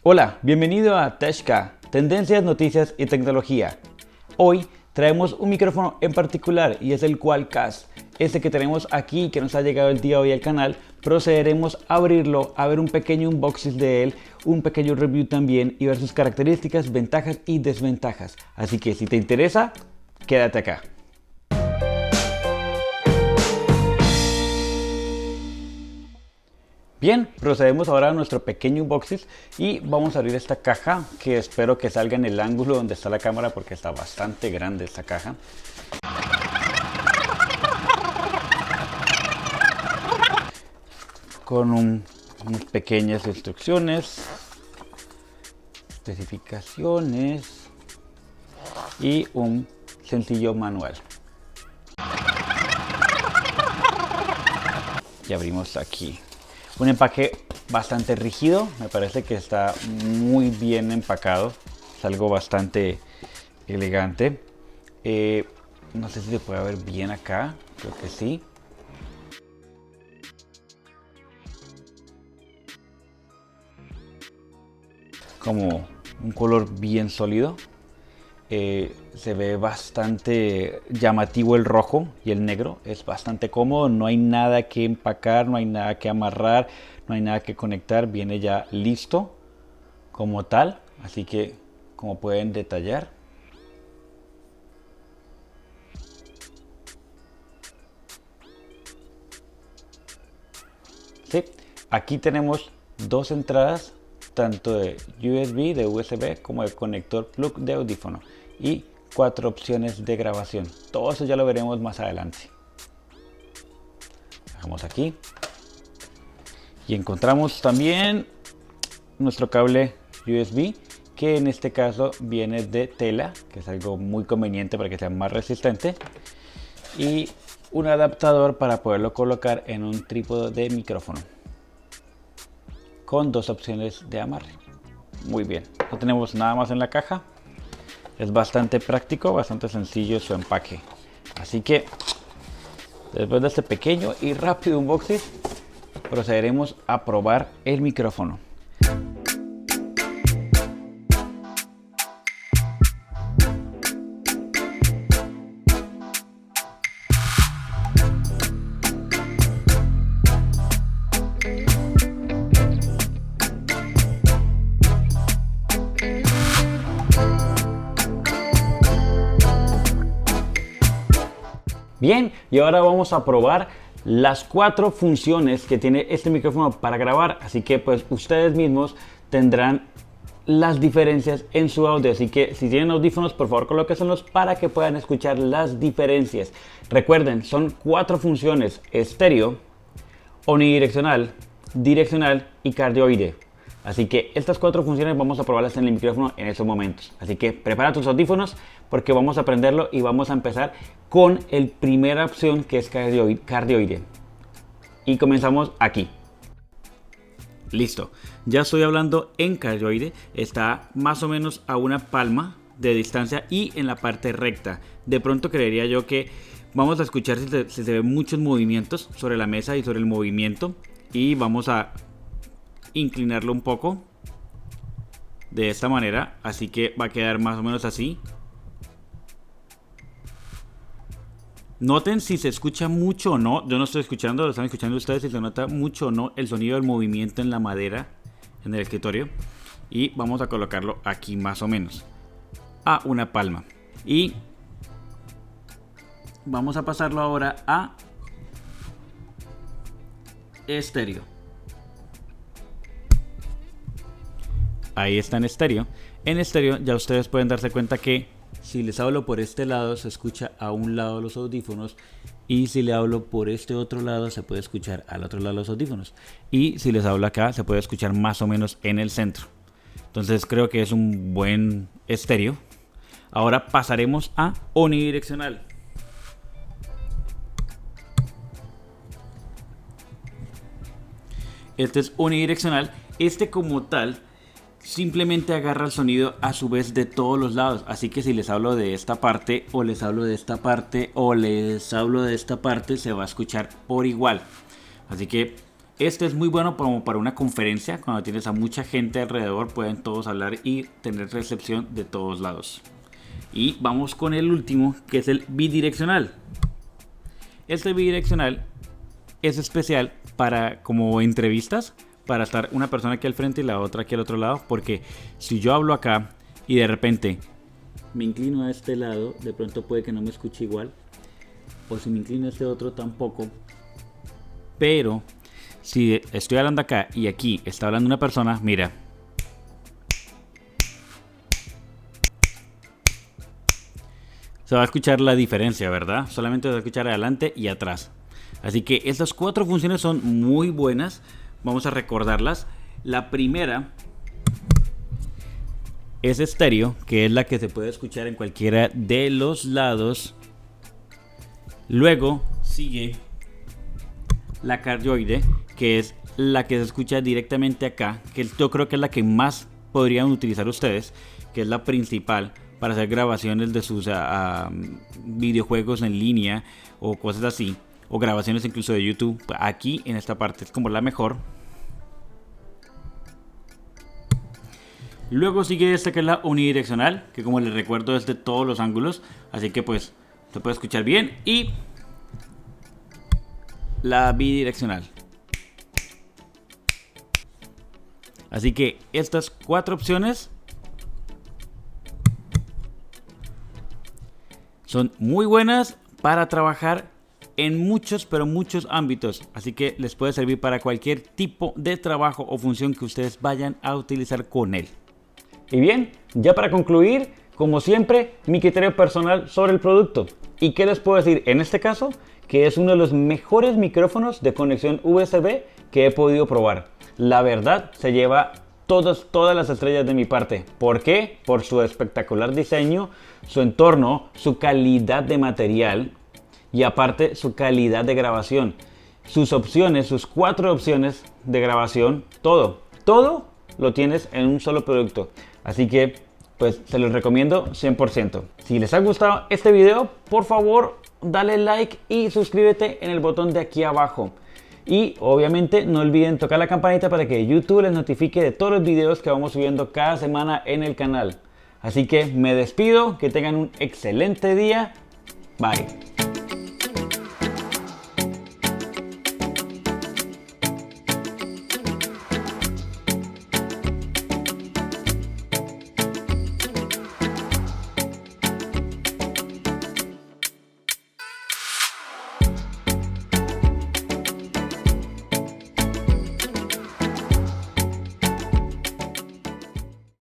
Hola, bienvenido a TechCa, Tendencias, Noticias y Tecnología. Hoy traemos un micrófono en particular y es el Qualcast. Este que tenemos aquí, que nos ha llegado el día de hoy al canal, procederemos a abrirlo, a ver un pequeño unboxing de él, un pequeño review también y ver sus características, ventajas y desventajas. Así que si te interesa, quédate acá. Bien, procedemos ahora a nuestro pequeño unboxing y vamos a abrir esta caja que espero que salga en el ángulo donde está la cámara porque está bastante grande esta caja. Con unas pequeñas instrucciones, especificaciones y un sencillo manual. Y abrimos aquí. Un empaque bastante rígido, me parece que está muy bien empacado, es algo bastante elegante. No sé si se puede ver bien acá, creo que sí. Como un color bien sólido. Se ve bastante llamativo el rojo y el negro, es bastante cómodo, no hay nada que empacar, no hay nada que amarrar, no hay nada que conectar, viene ya listo como tal, así que como pueden detallar. Sí, aquí tenemos dos entradas, tanto de USB como de conector plug de audífono y 4 opciones de grabación. Todo eso ya lo veremos más adelante. Dejamos aquí y encontramos también nuestro cable USB, que en este caso viene de tela, que es algo muy conveniente para que sea más resistente, y un adaptador para poderlo colocar en un trípode de micrófono con dos opciones de amarre. Muy bien, no tenemos nada más en la caja. Es bastante práctico, bastante sencillo su empaque. Así que después de este pequeño y rápido unboxing, procederemos a probar el micrófono. Bien, y ahora vamos a probar las 4 funciones que tiene este micrófono para grabar, así que pues ustedes mismos tendrán las diferencias en su audio, así que si tienen audífonos, por favor colóquenlos para que puedan escuchar las diferencias. Recuerden, son 4 funciones: estéreo, omnidireccional, direccional y cardioide. Así que estas 4 funciones vamos a probarlas en el micrófono en estos momentos. Así que prepara tus audífonos porque vamos a aprenderlo y vamos a empezar con la primera opción, que es cardioide. Y comenzamos aquí. Listo, ya estoy hablando en cardioide. Está más o menos a una palma de distancia y en la parte recta. De pronto creería yo que vamos a escuchar si se ven muchos movimientos sobre la mesa y sobre el movimiento. Y vamos a inclinarlo un poco de esta manera, así que va a quedar más o menos así. Noten si se escucha mucho o no. Yo no estoy escuchando, lo están escuchando ustedes, si se nota mucho o no el sonido del movimiento en la madera, en el escritorio. Y vamos a colocarlo aquí más o menos a una palma y vamos a pasarlo ahora a estéreo. Ahí está en estéreo. En estéreo ya ustedes pueden darse cuenta que si les hablo por este lado se escucha a un lado los audífonos, y si le hablo por este otro lado se puede escuchar al otro lado los audífonos, y si les hablo acá se puede escuchar más o menos en el centro. Entonces creo que es un buen estéreo. Ahora pasaremos a omnidireccional. Este es unidireccional. Este como tal simplemente agarra el sonido a su vez de todos los lados. Así que si les hablo de esta parte, o les hablo de esta parte, o les hablo de esta parte, se va a escuchar por igual. Así que Este es muy bueno como para una conferencia, cuando tienes a mucha gente alrededor, pueden todos hablar y tener recepción de todos lados. Y vamos con el último, que es el bidireccional. Este bidireccional es especial para como entrevistas, para estar una persona aquí al frente y la otra aquí al otro lado, porque si yo hablo acá y de repente me inclino a este lado, de pronto puede que no me escuche igual, o si me inclino a este otro tampoco. Pero si estoy hablando acá y aquí está hablando una persona, mira, se va a escuchar la diferencia, ¿verdad? Solamente se va a escuchar adelante y atrás. Así que estas 4 funciones son muy buenas. Vamos a recordarlas. La primera es estéreo, que es la que se puede escuchar en cualquiera de los lados. Luego sigue la cardioide, que es la que se escucha directamente acá, que yo creo que es la que más podrían utilizar ustedes, que es la principal para hacer grabaciones de sus videojuegos en línea o cosas así, o grabaciones incluso de YouTube. Aquí en esta parte es como la mejor. Luego sigue esta, que es la unidireccional, que como les recuerdo es de todos los ángulos, así que pues se puede escuchar bien. Y la bidireccional. Así que estas 4 opciones son muy buenas para trabajar en muchos, pero muchos ámbitos. Así que les puede servir para cualquier tipo de trabajo o función que ustedes vayan a utilizar con él. Y bien, ya para concluir, como siempre, mi criterio personal sobre el producto. ¿Y qué les puedo decir? En este caso, que es uno de los mejores micrófonos de conexión USB que he podido probar. La verdad, se lleva todas las estrellas de mi parte. ¿Por qué? Por su espectacular diseño, su entorno, su calidad de material y aparte su calidad de grabación. Sus opciones, sus 4 opciones de grabación, todo lo tienes en un solo producto. Así que pues se los recomiendo 100%. Si les ha gustado este video, por favor dale like y suscríbete en el botón de aquí abajo. Y obviamente no olviden tocar la campanita para que YouTube les notifique de todos los videos que vamos subiendo cada semana en el canal. Así que me despido, que tengan un excelente día. Bye.